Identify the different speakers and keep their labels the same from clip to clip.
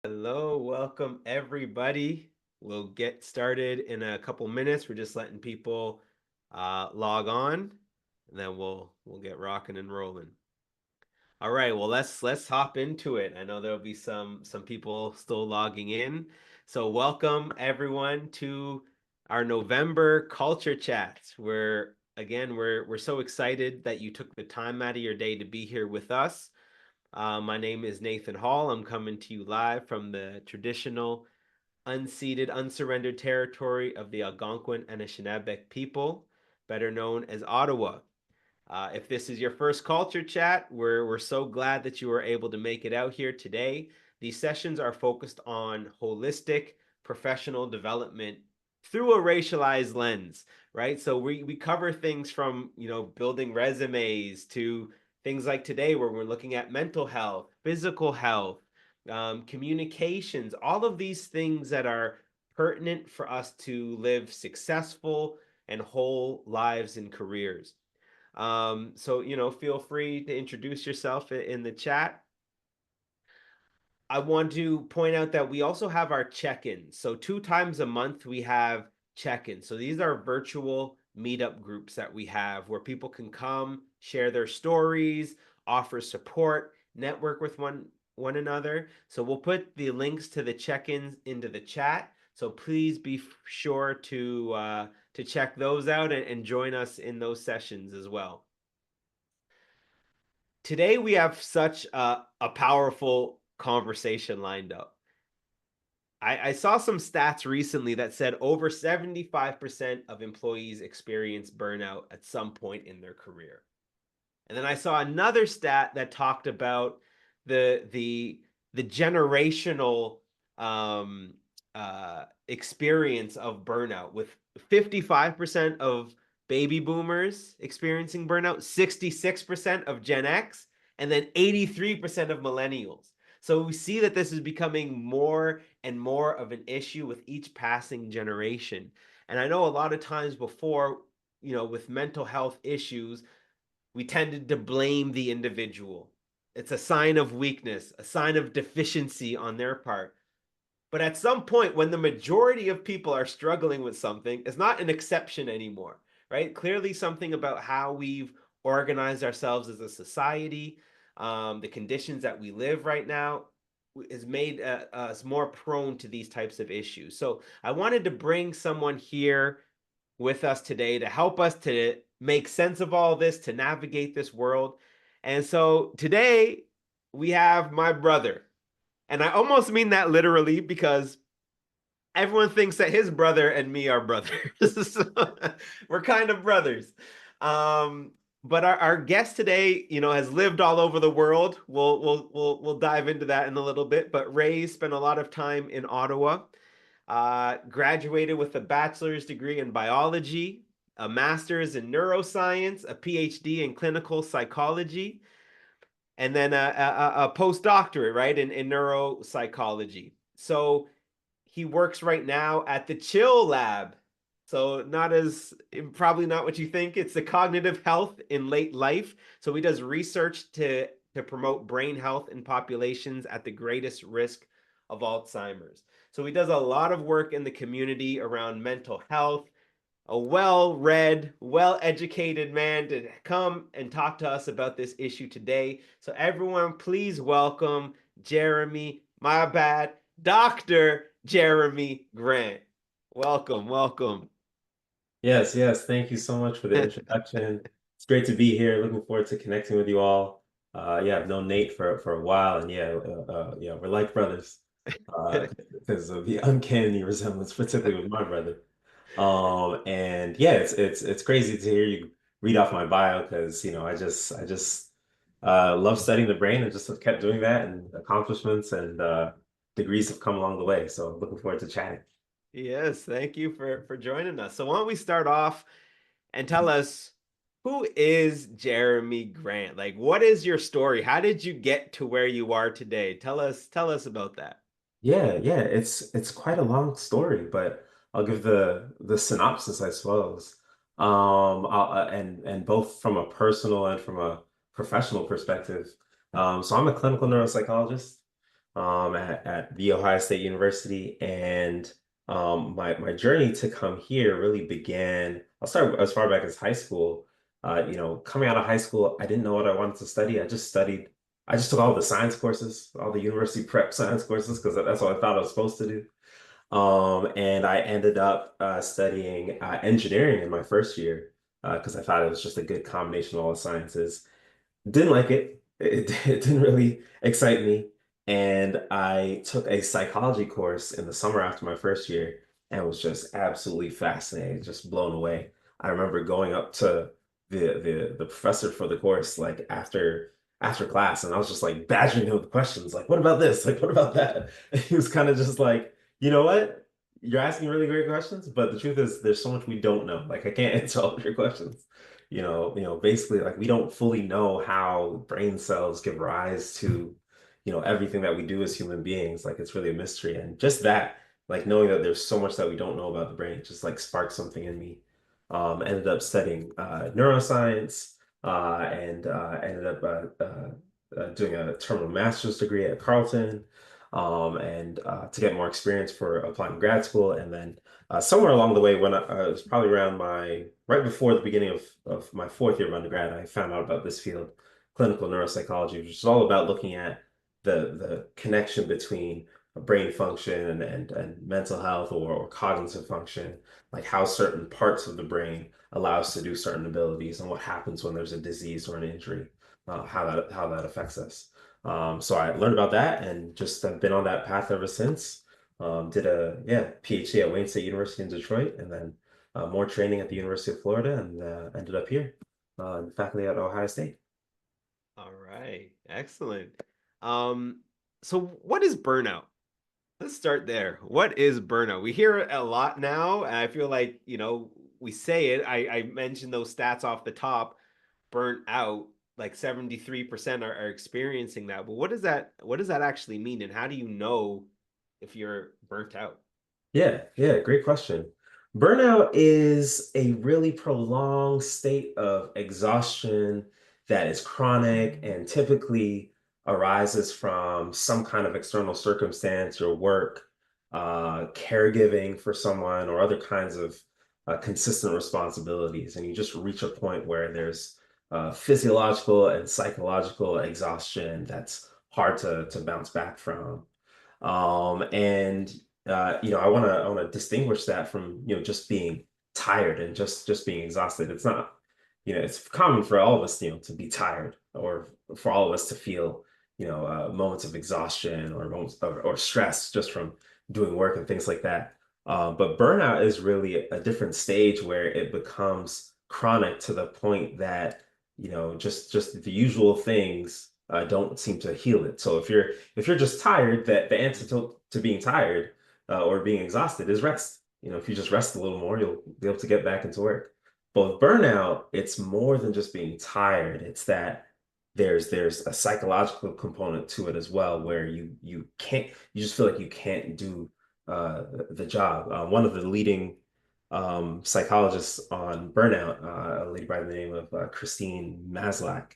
Speaker 1: Hello, welcome everybody. We'll get started in a couple minutes. We're just letting people log on, and then we'll get rocking and rolling. All right, well let's hop into it. I know there'll be some people still logging in. So welcome everyone to our November culture chats. Where again we're so excited that you took the time out of your day to be here with us. My name is Nathan Hall. I'm coming to you live from the traditional, unceded, unsurrendered territory of the Algonquin and Anishinaabe people, better known as Ottawa. If this is your first culture chat, we're so glad that you were able to make it out here today. These sessions are focused on holistic professional development through a racialized lens, right? So we cover things from, building resumes to things like today where we're looking at mental health, physical health, communications, all of these things that are pertinent for us to live successful and whole lives and careers. So feel free to introduce yourself in the chat. I want to point out that we also have our check-ins. So 2 times a month we have check-ins. So these are virtual meetup groups that we have where people can come, share their stories, offer support, network with one another. So we'll put the links to the check-ins into the chat. So please be sure to check those out and join us in those sessions as well. Today we have such a powerful conversation lined up. I saw some stats recently that said over 75% of employees experience burnout at some point in their career. And then I saw another stat that talked about the generational um, experience of burnout, with 55% of baby boomers experiencing burnout, 66% of Gen X, and then 83% of millennials. So we see that this is becoming more and more of an issue with each passing generation. And I know a lot of times before, with mental health issues, we tended to blame the individual. It's a sign of weakness, a sign of deficiency on their part. But at some point, when the majority of people are struggling with something, it's not an exception anymore, right? Clearly, something about how we've organized ourselves as a society, the conditions that we live right now, has made us more prone to these types of issues. So I wanted to bring someone here with us today to help us to make sense of all this, to navigate this world. And so today we have my brother. And I almost mean that literally because everyone thinks that his brother and me are brothers. So we're kind of brothers. Um, but our guest today, has lived all over the world. We'll dive into that in a little bit. But Ray spent a lot of time in Ottawa. Graduated with a bachelor's degree in biology, a master's in neuroscience, a PhD in clinical psychology, and then a postdoctorate, right, in neuropsychology. So he works right now at the Chill Lab. So probably not what you think. It's the cognitive health in late life. So he does research to promote brain health in populations at the greatest risk of Alzheimer's. So he does a lot of work in the community around mental health. A well-read, well-educated man to come and talk to us about this issue today. So everyone, please welcome Jeremy, my bad, Dr. Jeremy Grant. Welcome, welcome.
Speaker 2: Yes, yes. Thank you so much for the introduction. It's great to be here. Looking forward to connecting with you all. Yeah, I've known Nate for a while, and yeah, we're like brothers because of the uncanny resemblance, particularly with my brother. And yeah, it's crazy to hear you read off my bio because I just love studying the brain and just have kept doing that, and accomplishments and degrees have come along the way. So looking forward to chatting.
Speaker 1: Yes, thank you for joining us. So why don't we start off and tell us, who is Jeremy Grant? Like, what is your story? How did you get to where you are today? Tell us about that.
Speaker 2: Yeah, it's quite a long story, but I'll give the synopsis, I suppose. And both from a personal and from a professional perspective. So I'm a clinical neuropsychologist. at the Ohio State University, and my journey to come here really began. I'll start as far back as high school. Coming out of high school, I didn't know what I wanted to study. I just studied. I just took all the science courses, all the university prep science courses, because that's what I thought I was supposed to do. And I ended up studying engineering in my first year because I thought it was just a good combination of all the sciences. Didn't like it. It didn't really excite me. And I took a psychology course in the summer after my first year and was just absolutely fascinated, just blown away. I remember going up to the professor for the course like after class, and I was just like badgering him with questions like, what about this? Like, what about that? And he was kind of just like, you know what? You're asking really great questions, but the truth is there's so much we don't know. Like I can't answer all of your questions. Basically like we don't fully know how brain cells give rise to, everything that we do as human beings. Like it's really a mystery. And just that, like knowing that there's so much that we don't know about the brain just like sparked something in me. Ended up studying neuroscience and ended up doing a terminal master's degree at Carleton and to get more experience for applying grad school. And then somewhere along the way, when it was probably around right before the beginning of my fourth year of undergrad, I found out about this field, clinical neuropsychology, which is all about looking at the connection between brain function and mental health or cognitive function, like how certain parts of the brain allow us to do certain abilities and what happens when there's a disease or an injury, how that affects us. So I learned about that and just have been on that path ever since. Did a PhD at Wayne State University in Detroit, and then more training at the University of Florida, and ended up here, faculty at Ohio State.
Speaker 1: All right, excellent. Um, so what is burnout? Let's start there. What is burnout? We hear it a lot now, and I feel like, we say it. I mentioned those stats off the top, burnt out, like 73% are experiencing that. But what does that actually mean? And how do you know if you're burnt out?
Speaker 2: Yeah, great question. Burnout is a really prolonged state of exhaustion that is chronic and typically arises from some kind of external circumstance or work, caregiving for someone, or other kinds of consistent responsibilities. And you just reach a point where there's physiological and psychological exhaustion that's hard to bounce back from. And I want to distinguish that from just being tired and just being exhausted. It's not, it's common for all of us, to be tired, or for all of us to feel, moments of exhaustion or moments or stress just from doing work and things like that. But burnout is really a different stage where it becomes chronic to the point that, just the usual things don't seem to heal it. So if you're just tired, that the antidote to being tired or being exhausted is rest. If you just rest a little more, you'll be able to get back into work. But with burnout, it's more than just being tired. It's that there's a psychological component to it as well, where you just feel like you can't do the job. One of the leading psychologists on burnout, a lady by the name of Christine Maslach,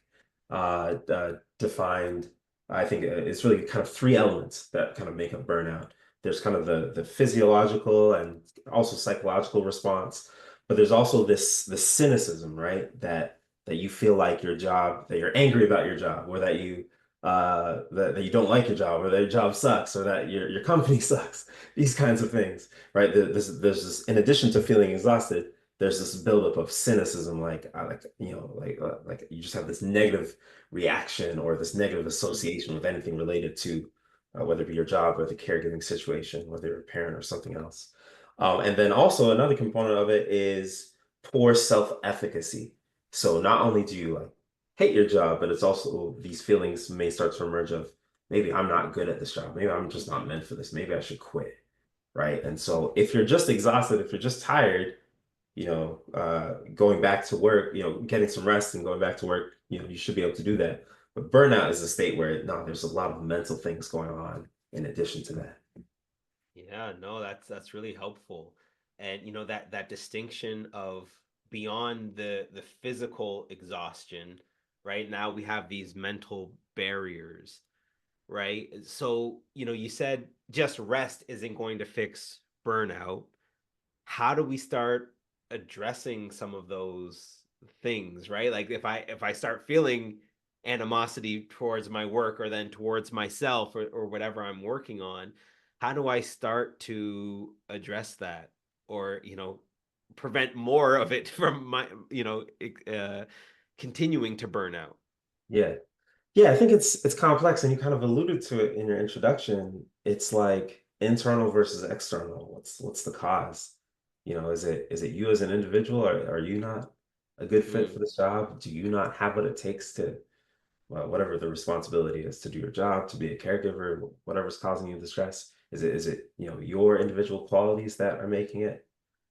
Speaker 2: defined, I think it's really kind of three elements that kind of make up burnout. There's kind of the physiological and also psychological response, but there's also this cynicism, right? That you feel like your job, that you're angry about your job, or that you don't like your job, or that your job sucks, or that your company sucks. These kinds of things, right? There's this, in addition to feeling exhausted, there's this buildup of cynicism, like you just have this negative reaction or this negative association with anything related to whether it be your job or the caregiving situation, whether you're a parent or something else. And then also another component of it is poor self-efficacy. So not only do you like hate your job, but it's also these feelings may start to emerge of maybe I'm not good at this job. Maybe I'm just not meant for this. Maybe I should quit. Right. And so if you're just exhausted, if you're just tired, going back to work, getting some rest and going back to work, you should be able to do that. But burnout is a state where no, there's a lot of mental things going on in addition to that.
Speaker 1: Yeah, no, that's really helpful. And that distinction of beyond the physical exhaustion, right? Now we have these mental barriers, right? So, you said just rest isn't going to fix burnout. How do we start addressing some of those things, right? Like if I start feeling animosity towards my work or then towards myself or whatever I'm working on, how do I start to address that or, prevent more of it from my, uh, continuing to burn out?
Speaker 2: Yeah. Yeah, I think it's complex, and you kind of alluded to it in your introduction. It's like internal versus external. What's the cause? Is it you as an individual? Are you not a good fit for
Speaker 1: Mm,
Speaker 2: this job? Do you not have what it takes to, well, whatever the responsibility is to do your job, to be a caregiver, whatever's causing you the stress? Is it your individual qualities that are making it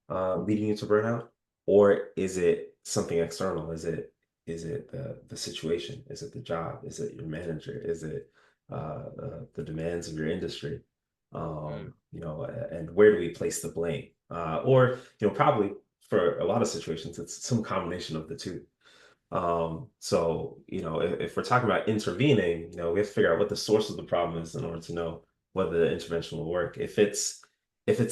Speaker 2: leading you to burnout, or is it something external? Is it the situation? Is it the job? Is it your manager? Is it the demands of your industry?
Speaker 1: mm,
Speaker 2: And where do we place the blame? Or probably for a lot of situations, it's some combination of the two. So if we're talking about intervening, we have to figure out what the source of the problem is in order to know whether the intervention will work. If it's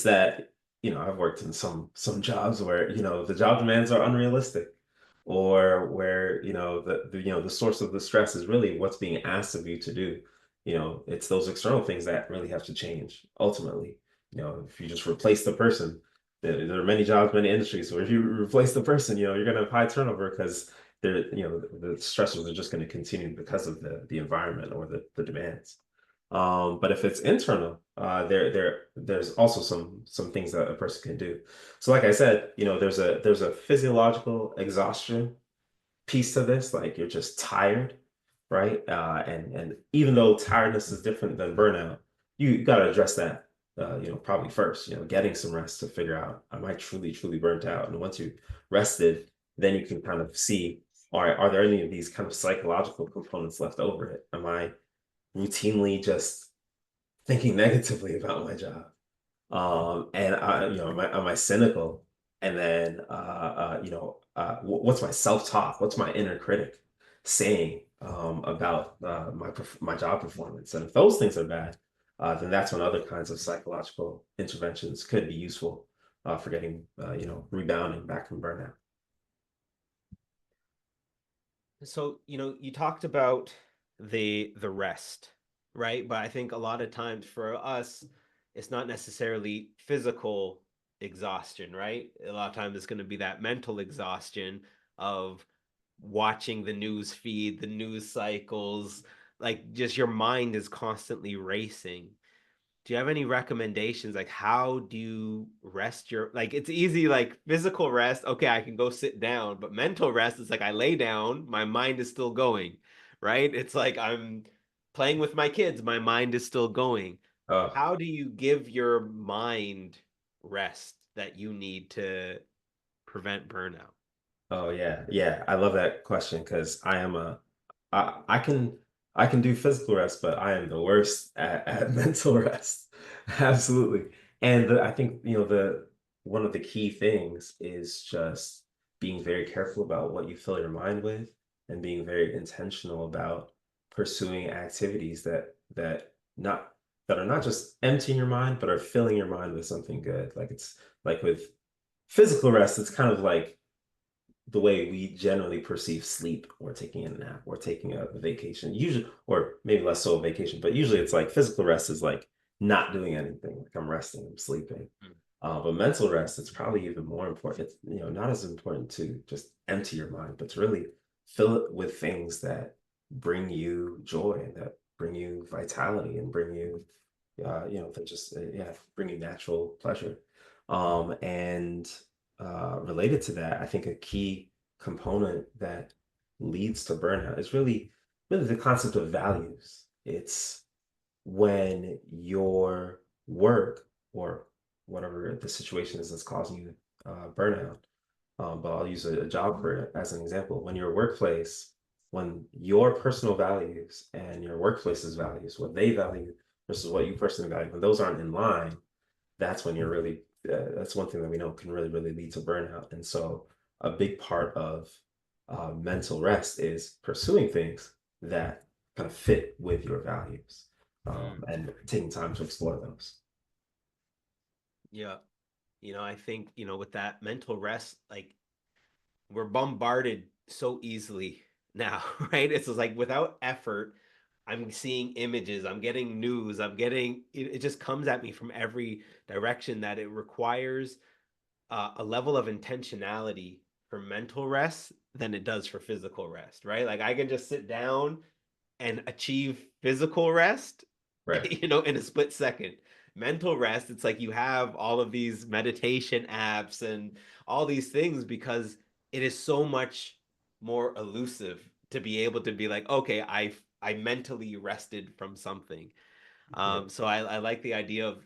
Speaker 2: that, I've worked in some jobs where, the job demands are unrealistic, or where, the source of the stress is really what's being asked of you to do. It's those external things that really have to change ultimately. If you just replace the person, there are many jobs, many industries where if you replace the person, you're going to have high turnover because the stressors are just going to continue because of the environment or the demands. But if it's internal, there's also some things that a person can do. So like I said, there's a physiological exhaustion piece to this, like you're just tired, right? And even though tiredness is different than burnout, you got to address that, probably first, getting some rest to figure out, am I truly, truly burnt out? And once you rested, then you can kind of see, are there any of these kind of psychological components left over it? Am I routinely just thinking negatively about my job? And am I cynical? And then, what's my self-talk? What's my inner critic saying about my job performance? And if those things are bad, then that's when other kinds of psychological interventions could be useful for getting, rebounding back from burnout.
Speaker 1: So, you talked about the rest, right? But I think a lot of times for us, it's not necessarily physical exhaustion, right? A lot of times it's going to be that mental exhaustion of watching the news feed, the news cycles, like just your mind is constantly racing. Do you have any recommendations? Like, how do you rest your, like, it's easy, like physical rest. Okay, I can go sit down, but mental rest is like I lay down, my mind is still going, right? It's like I'm playing with my kids, my mind is still going.
Speaker 2: Oh,
Speaker 1: How do you give your mind rest that you need to prevent burnout?
Speaker 2: oh yeah, yeah. I love that question because I can do physical rest, but I am the worst at mental rest. Absolutely. And I think, the one of the key things is just being very careful about what you fill your mind with, and being very intentional about pursuing activities not that are not just emptying your mind, but are filling your mind with something good. Like it's like with physical rest, it's kind of like the way we generally perceive sleep, or taking a nap, or taking a vacation. Usually, or maybe less so a vacation, but usually it's like physical rest is like not doing anything. Like I'm resting, I'm sleeping. But mental rest, it's probably even more important. It's not as important to just empty your mind, but to really fill it with things that bring you joy, that bring you vitality, and bring you, that just yeah, bring you natural pleasure. And related to that, I think a key component that leads to burnout is really the concept of values. It's when your work, or whatever the situation is that's causing you burnout. But I'll use a job for it as an example. When your personal values and your workplace's values, what they value versus what you personally value, when those aren't in line, that's when you're really, that's one thing that we know can really, really lead to burnout. And so a big part of mental rest is pursuing things that kind of fit with your values.
Speaker 1: Mm,
Speaker 2: and taking time to explore those.
Speaker 1: yeah. I think, with that mental rest, like we're bombarded so easily now, right? It's just like without effort, I'm seeing images, I'm getting news, it just comes at me from every direction that it requires a level of intentionality for mental rest than it does for physical rest, right? Like I can just sit down and achieve physical rest,
Speaker 2: Right.
Speaker 1: in a split second. Mental rest, it's like you have all of these meditation apps and all these things because it is so much more elusive to be able to be like, okay, I mentally rested from something.
Speaker 2: Yeah.
Speaker 1: So I like the idea of,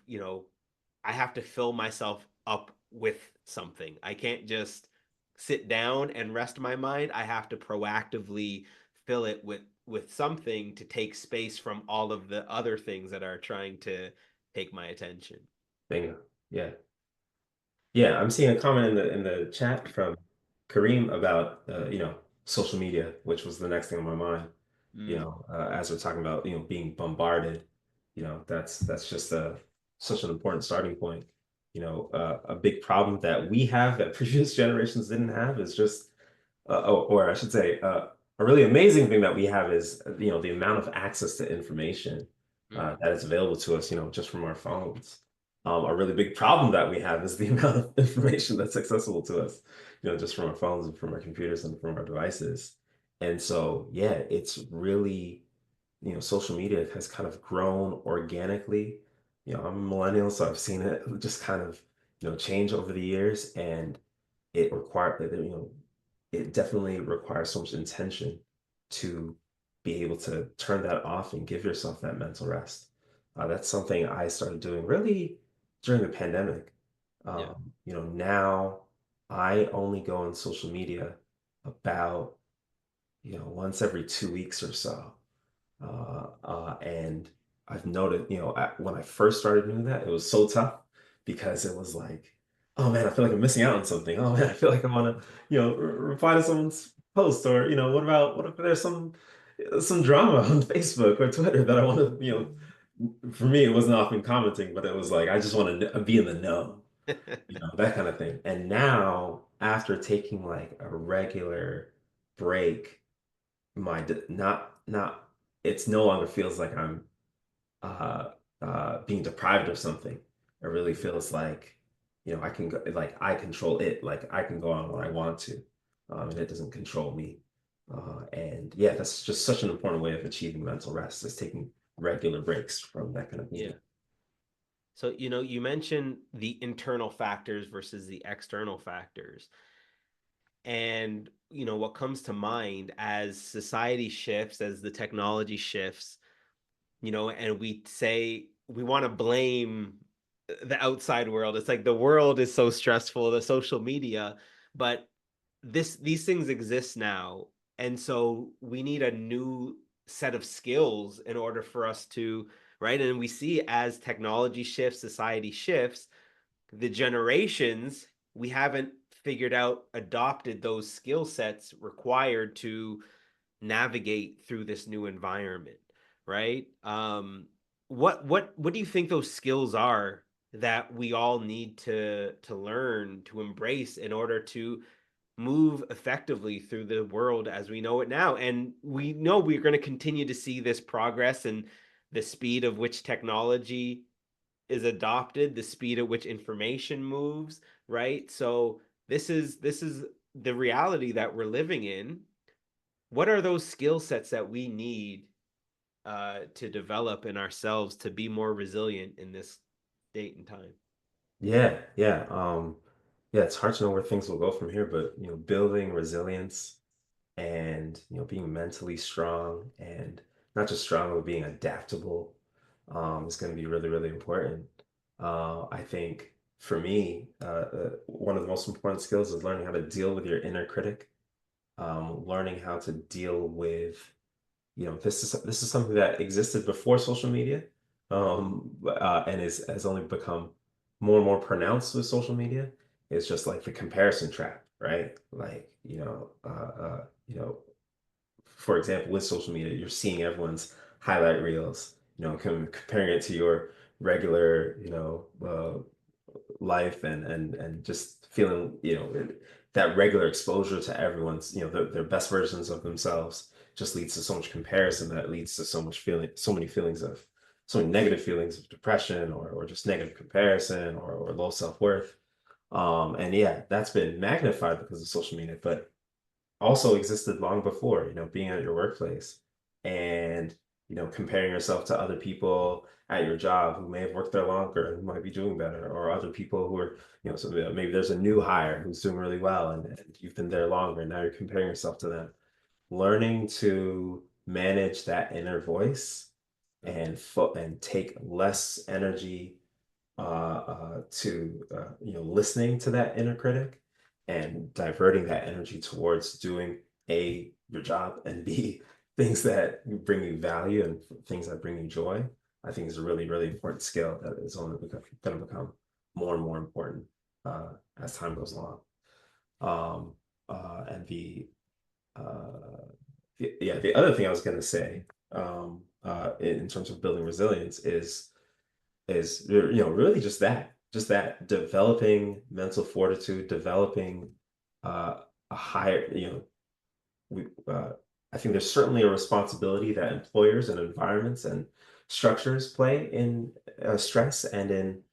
Speaker 1: I have to fill myself up with something. I can't just sit down and rest my mind. I have to proactively fill it with something to take space from all of the other things that are trying to take my attention.
Speaker 2: Bingo. Yeah. Yeah, I'm seeing a comment in the chat from Kareem about social media, which was the next thing on my mind.
Speaker 1: Mm,
Speaker 2: As we're talking about being bombarded, that's just such an important starting point. A big problem that we have that previous generations didn't have is just or I should say, a really amazing thing that we have is, the amount of access to information
Speaker 1: mm,
Speaker 2: that is available to us, just from our phones. A really big problem that we have is the amount of information that's accessible to us, just from our phones and from our computers and from our devices. And so, yeah, it's really, social media has kind of grown organically. I'm a millennial, so I've seen it just kind of, change over the years, and it require it definitely requires so much intention to be able to turn that off and give yourself that mental rest. That's something I started doing really during the pandemic.
Speaker 1: yeah.
Speaker 2: Now I only go on social media about, once every 2 weeks or so. And I've noted, when I first started doing that, it was so tough because it was like, oh man, I feel like I'm missing out on something. Oh man, I feel like I want to, reply to someone's post, or what if there's some drama on Facebook or Twitter that I want to, for me, it wasn't often commenting, but it was like I just want to be in the know, that kind of thing. And now, after taking like a regular break, not it's no longer feels like I'm uh being deprived of something. It really feels like, I can go, like I control it, like I can go on when I want to, and it doesn't control me. And yeah, that's just such an important way of achieving mental rest, is taking regular breaks from that kind of
Speaker 1: Yeah.
Speaker 2: media.
Speaker 1: So, you mentioned the internal factors versus the external factors. And, what comes to mind as society shifts, as the technology shifts, and we say we want to blame the outside world. It's like the world is so stressful, the social media, but these things exist now. And so we need a new set of skills in order for us to, right? And we see as technology shifts, society shifts, the generations, we haven't figured out, adopted those skill sets required to navigate through this new environment, right? What do you think those skills are that we all need to learn, to embrace in order to move effectively through the world as we know it now? And we know we're going to continue to see this progress and the speed of which technology is adopted, the speed at which information moves, right? So this is the reality that we're living in. What are those skill sets that we need to develop in ourselves to be more resilient in this date and time?
Speaker 2: Yeah, yeah. Yeah, it's hard to know where things will go from here, but building resilience and being mentally strong, and not just strong, but being adaptable, is going to be really, really important. I think for me, one of the most important skills is learning how to deal with your inner critic, learning how to deal with, this is something that existed before social media, and has only become more and more pronounced with social media. It's just like the comparison trap, right? Like, for example, with social media, you're seeing everyone's highlight reels, comparing it to your regular, life and just feeling, that regular exposure to everyone's, their best versions of themselves just leads to so much comparison that leads to so many feelings of, so many negative feelings of depression or just negative comparison or low self-worth. And yeah, that's been magnified because of social media, but also existed long before, being at your workplace and, comparing yourself to other people at your job who may have worked there longer and who might be doing better, or other people who are, so maybe there's a new hire who's doing really well and you've been there longer and now you're comparing yourself to them. Learning to manage that inner voice and take less energy to listening to that inner critic and diverting that energy towards doing your job and b things that bring you value and things that bring you joy. I think is a really really important skill that is only going to become more and more important as time goes along. um and the other thing I was going to say, in terms of building resilience, is really just that developing mental fortitude, developing a higher, we I think there's certainly a responsibility that employers and environments and structures play in stress and in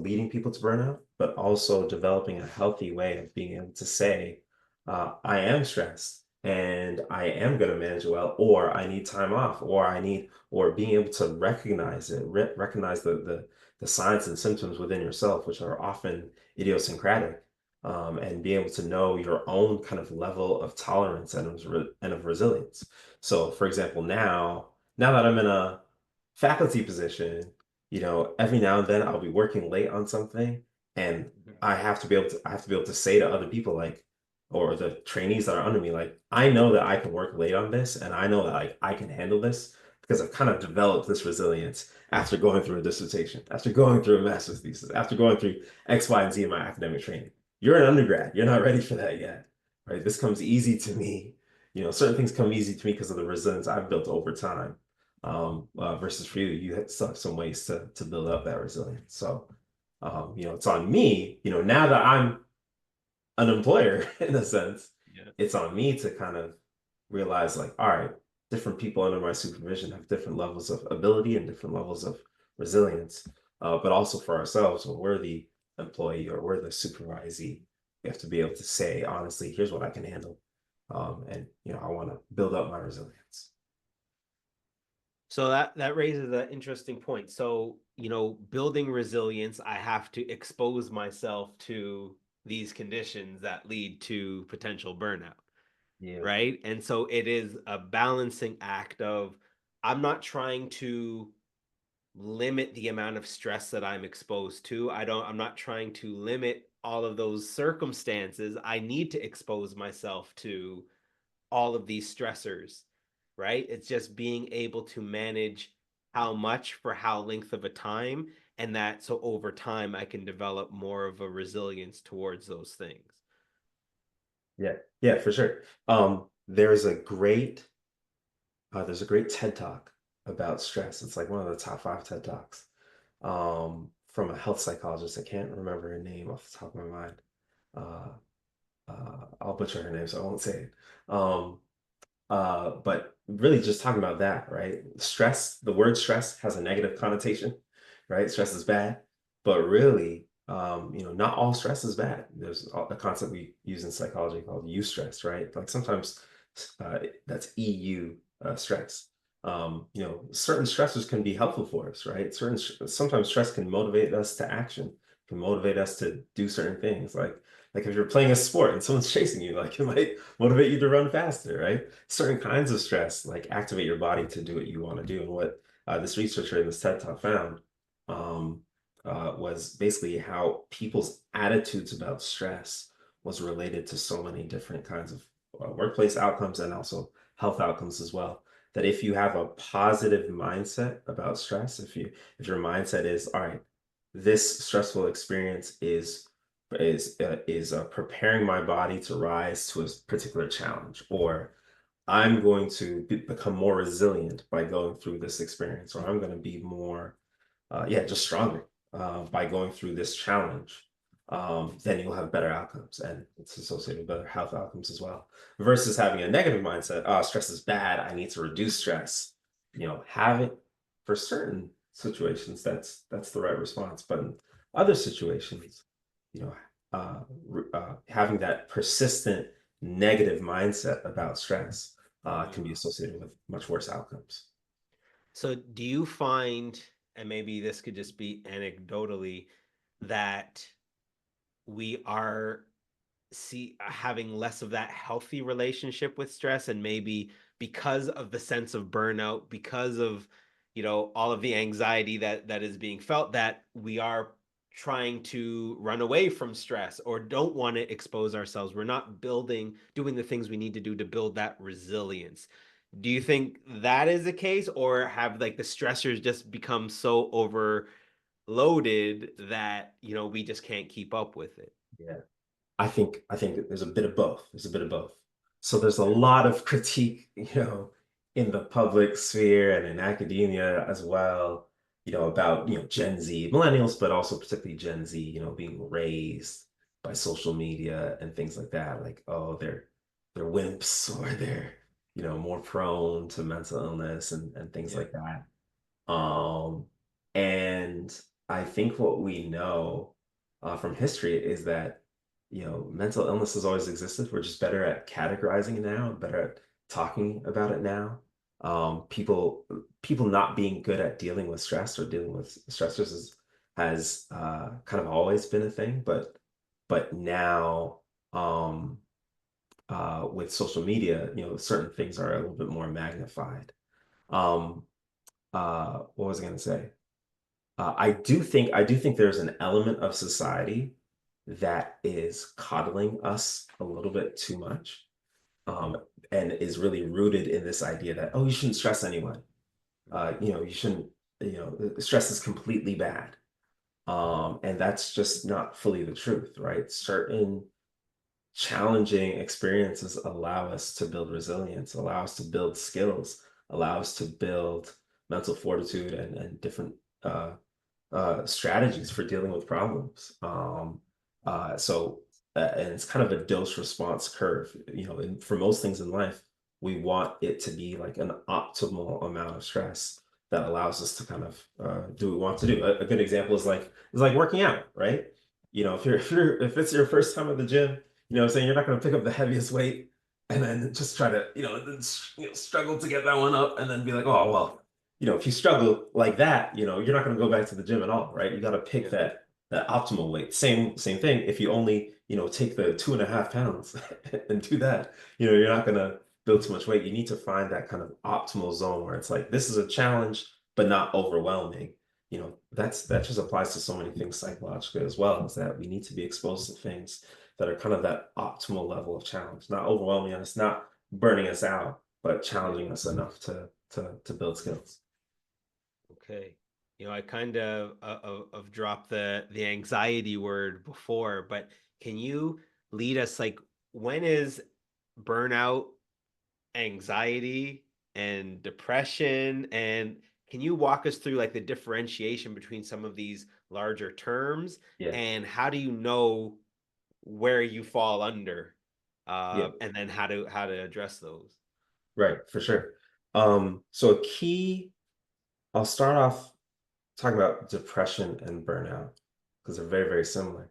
Speaker 2: leading people to burnout, but also developing a healthy way of being able to say, I am stressed and I am going to manage it well, or I need time off, or being able to recognize it, recognize the signs and symptoms within yourself, which are often idiosyncratic, and be able to know your own kind of level of tolerance and of resilience. So, for example, now that I'm in a faculty position, every now and then I'll be working late on something, and I have to be able to say to other people, like, or the trainees that are under me, like, I know that I can work late on this, and I know that, like, I can handle this because I've kind of developed this resilience after going through a dissertation, after going through a master's thesis, after going through X, Y, and Z in my academic training. You're an undergrad. You're not ready for that yet, right? This comes easy to me. Certain things come easy to me because of the resilience I've built over time. Versus for you, you still have some ways to build up that resilience. So, it's on me. Now that I'm an employer in a sense,
Speaker 1: Yeah.
Speaker 2: it's on me to kind of realize, like, all right, different people under my supervision have different levels of ability and different levels of resilience. But also for ourselves, when we're the employee or we're the supervisee, we have to be able to say, honestly, here's what I can handle. And I want to build up my resilience.
Speaker 1: So that raises an interesting point. So, building resilience, I have to expose myself to these conditions that lead to potential burnout,
Speaker 2: Yeah.
Speaker 1: right? And so it is a balancing act of I'm not trying to limit the amount of stress that I'm exposed to. I'm not trying to limit all of those circumstances. I need to expose myself to all of these stressors, right? It's just being able to manage how much for how length of a time, and that so over time I can develop more of a resilience towards those things.
Speaker 2: Yeah, yeah, for sure. There's a great TED talk about stress. It's like one of the top 5 TED talks, from a health psychologist. I can't remember her name off the top of my mind. Uh, I'll butcher her name, so I won't say it. But really just talking about that, right? Stress, the word stress has a negative connotation, right? Stress is bad, but really, not all stress is bad. There's a concept we use in psychology called eustress, right? Like sometimes that's EU stress. Certain stressors can be helpful for us, right? Sometimes stress can motivate us to action, can motivate us to do certain things, like if you're playing a sport and someone's chasing you, like it might motivate you to run faster, right? Certain kinds of stress like activate your body to do what you want to do. And what this researcher in this TED Talk found, um, was basically how people's attitudes about stress was related to so many different kinds of workplace outcomes and also health outcomes as well. That if you have a positive mindset about stress, if your mindset is, all right, this stressful experience is preparing my body to rise to a particular challenge, or I'm going to become more resilient by going through this experience, or I'm going to be more, yeah, just stronger by going through this challenge. Then you'll have better outcomes, and it's associated with better health outcomes as well. Versus having a negative mindset, oh, stress is bad, I need to reduce stress. Have it for certain situations, that's the right response. But in other situations, you know, having that persistent negative mindset about stress can be associated with much worse outcomes.
Speaker 1: So do you find, and maybe this could just be anecdotally, that we are having less of that healthy relationship with stress, and maybe because of the sense of burnout, because of all of the anxiety that is being felt, that we are trying to run away from stress or don't want to expose ourselves. We're not doing the things we need to do to build that resilience. Do you think that is the case, or have like the stressors just become so overloaded that we just can't keep up with it?
Speaker 2: Yeah. I think there's a bit of both. There's a bit of both. So there's a lot of critique, in the public sphere and in academia as well, about, Gen Z, millennials, but also particularly Gen Z, being raised by social media and things like that. Like, oh, they're wimps or they're, more prone to mental illness and things
Speaker 1: Yeah.
Speaker 2: like that. Um, and I think what we know from history is that, mental illness has always existed. We're just better at categorizing it now, better at talking about it now. People not being good at dealing with stress or dealing with stressors has kind of always been a thing, but now with social media, certain things are a little bit more magnified. Um, what was I going to say? I do think there's an element of society that is coddling us a little bit too much, um, and is really rooted in this idea that, oh, you shouldn't stress anyone. You shouldn't. Stress is completely bad, and that's just not fully the truth, right? Certain challenging experiences allow us to build resilience, allow us to build skills, allow us to build mental fortitude and different uh, strategies for dealing with problems. And it's kind of a dose response curve. And for most things in life, we want it to be like an optimal amount of stress that allows us to kind of do what we want to do. A good example is like working out, right? If it's your first time at the gym, I'm saying you're not going to pick up the heaviest weight and then just try to, struggle to get that one up and then be like, oh, well, if you struggle like that, you're not going to go back to the gym at all, right? You got to pick
Speaker 1: Yeah.
Speaker 2: that optimal weight. Same thing. If you only, take the 2.5 pounds and do that, you're not going to build too much weight. You need to find that kind of optimal zone where it's like, this is a challenge, but not overwhelming. That just applies to so many things psychologically as well, is that we need to be exposed to things that are kind of that optimal level of challenge, not overwhelming us, not burning us out, but
Speaker 1: Yeah.
Speaker 2: challenging us enough to build skills.
Speaker 1: Okay. I kind of dropped the anxiety word before, but can you lead us, like, when is burnout, anxiety, and depression, and can you walk us through like the differentiation between some of these larger terms,
Speaker 2: Yeah.
Speaker 1: and how do you know where you fall under,
Speaker 2: Yeah.
Speaker 1: and then how to address those?
Speaker 2: Right, for sure. So I'll start off talking about depression and burnout because they're very, very similar.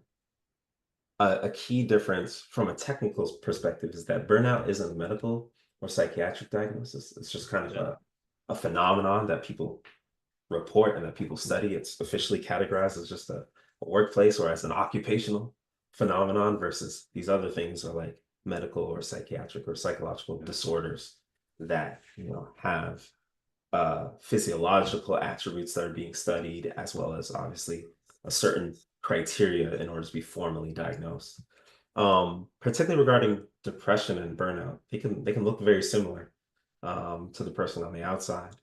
Speaker 2: A key difference from a technical perspective is that burnout isn't a medical or psychiatric diagnosis. It's just kind of
Speaker 1: Yeah.
Speaker 2: a phenomenon that people report and that people study. It's officially categorized as just a workplace or as an occupational phenomenon versus these other things are like medical or psychiatric or psychological disorders that have physiological attributes that are being studied, as well as obviously a certain criteria in order to be formally diagnosed. Particularly regarding depression and burnout, they can look very similar to the person on the outside.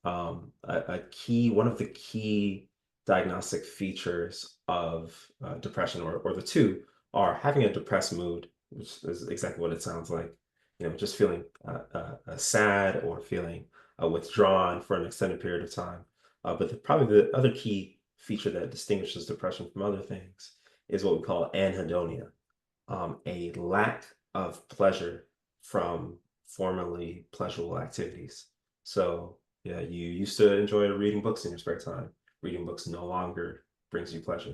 Speaker 2: One of the key diagnostic features of depression, or the two, are having a depressed mood, which is exactly what it sounds like, just feeling sad or feeling withdrawn for an extended period of time. But probably the other key feature that distinguishes depression from other things is what we call anhedonia, a lack of pleasure from formerly pleasurable activities. So, yeah, you used to enjoy reading books in your spare time. Reading books no longer brings you pleasure.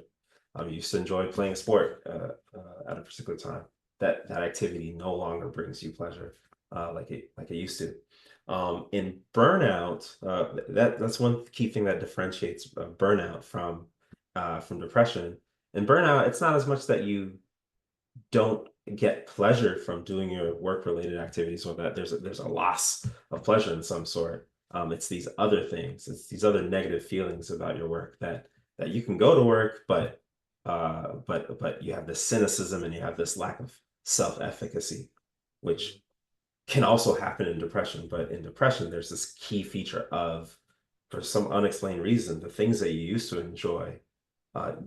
Speaker 2: You used to enjoy playing a sport at a particular time. That activity no longer brings you pleasure like it used to. In burnout, that's one key thing that differentiates burnout from depression. In burnout, it's not as much that you don't get pleasure from doing your work related activities, or that there's a loss of pleasure in some sort. It's these other things, it's these other negative feelings about your work that you can go to work, but you have this cynicism and you have this lack of self-efficacy, which can also happen in depression. But in depression, there's this key feature of, for some unexplained reason, the things that you used to enjoy,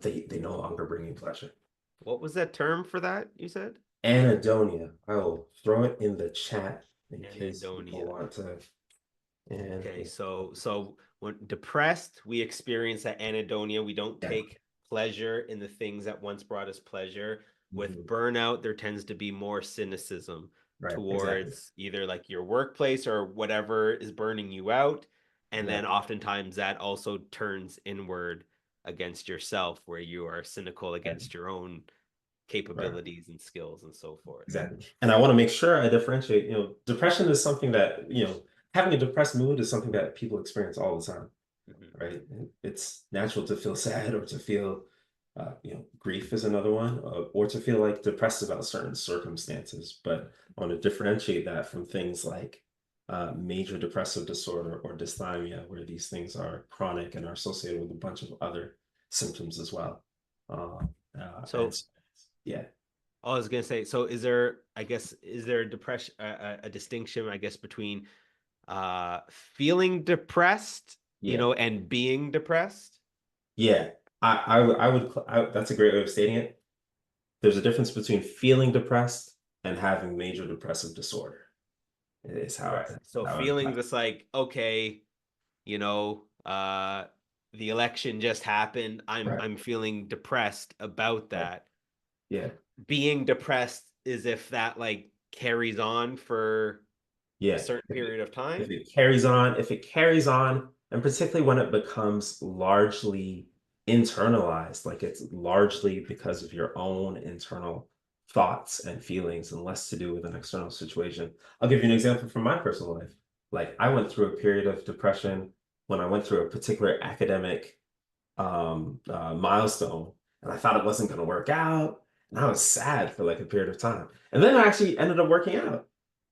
Speaker 2: they no longer bring you pleasure.
Speaker 1: What was that term for that you said?
Speaker 2: Anhedonia. I will throw it in the chat in case people
Speaker 1: Anhedonia.
Speaker 2: want to. And
Speaker 1: Okay, so when depressed, we experience that anhedonia. We don't
Speaker 2: yeah,
Speaker 1: take pleasure in the things that once brought us pleasure. With
Speaker 2: mhm,
Speaker 1: burnout, there tends to be more cynicism
Speaker 2: right, exactly.
Speaker 1: towards either like your workplace or whatever is burning you out. And
Speaker 2: Yeah,
Speaker 1: then oftentimes that also turns inward against yourself, where you are cynical
Speaker 2: right,
Speaker 1: against your own
Speaker 2: right,
Speaker 1: capabilities and skills and so forth.
Speaker 2: exactly. And I want to make sure I differentiate. Depression is something that, having a depressed mood is something that people experience all the time,
Speaker 1: Mhm.
Speaker 2: right? And it's natural to feel sad or to feel, grief is another one, or to feel like depressed about certain circumstances. But I want to differentiate that from things like major depressive disorder or dysthymia, where these things are chronic and are associated with a bunch of other symptoms as well. Uh, and
Speaker 1: So
Speaker 2: yeah,
Speaker 1: I was gonna say, so is there, I guess, is there a depression, a distinction, I guess, between feeling depressed,
Speaker 2: yeah,
Speaker 1: and being depressed?
Speaker 2: yeah. That's a great way of stating it. There's a difference between feeling depressed and having major depressive disorder. Is how
Speaker 1: Right. So
Speaker 2: I would
Speaker 1: feeling this like, okay, you know, the election just happened. I'm
Speaker 2: right.
Speaker 1: I'm feeling depressed about
Speaker 2: Right.
Speaker 1: that.
Speaker 2: Yeah.
Speaker 1: Being depressed is if that like carries on for a
Speaker 2: Yeah.
Speaker 1: certain period of
Speaker 2: If
Speaker 1: time.
Speaker 2: it carries on, and particularly when it becomes largely internalized, like it's largely because of your own internal thoughts and feelings and less to do with an external situation. I'll give you an example from my personal life. Like I went through a period of depression when I went through a particular academic milestone, and I thought it wasn't going to work out. And I was sad for like a period of time. And then I actually ended up working out.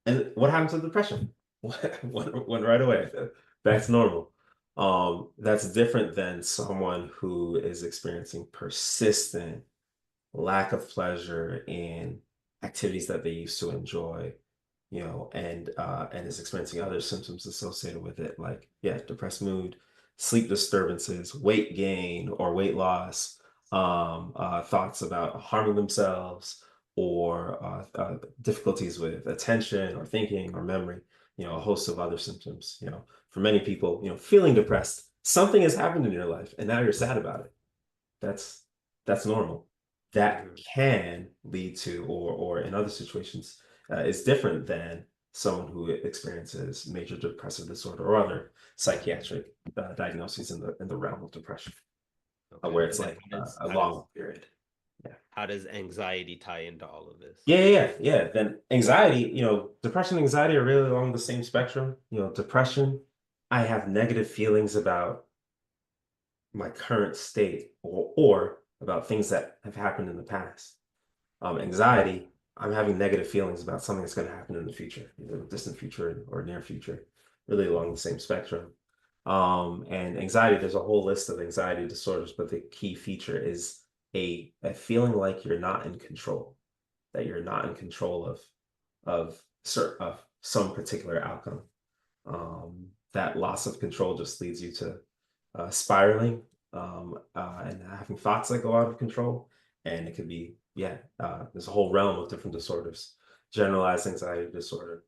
Speaker 2: And what happened to the depression? Went right away. Back to normal. That's different than someone who is experiencing persistent lack of pleasure in activities that they used to enjoy, and is experiencing other symptoms associated with it, like yeah, depressed mood, sleep disturbances, weight gain or weight loss, thoughts about harming themselves, or difficulties with attention or thinking or memory, a host of other symptoms. For many people, feeling depressed, something has happened in your life and now you're sad about it. That's normal. That
Speaker 1: Mhm.
Speaker 2: can lead to, or in other situations, is different than someone who experiences major depressive disorder or other psychiatric diagnoses in the realm of depression,
Speaker 1: Okay.
Speaker 2: where it's
Speaker 1: And then
Speaker 2: like
Speaker 1: how does
Speaker 2: a
Speaker 1: how does
Speaker 2: long period. Yeah.
Speaker 1: how does anxiety tie into all of this?
Speaker 2: Yeah. Then anxiety, depression and anxiety are really along the same spectrum. Depression, I have negative feelings about my current state, or about things that have happened in the past. Anxiety, I'm having negative feelings about something that's going to happen in the future, either the distant future or near future, really along the same spectrum. And anxiety, there's a whole list of anxiety disorders, but the key feature is a feeling like you're not in control, that you're not in control of some particular outcome. That loss of control just leads you to spiraling, and having thoughts that go out of control. And it could be, yeah, there's a whole realm of different disorders. generalized anxiety disorder,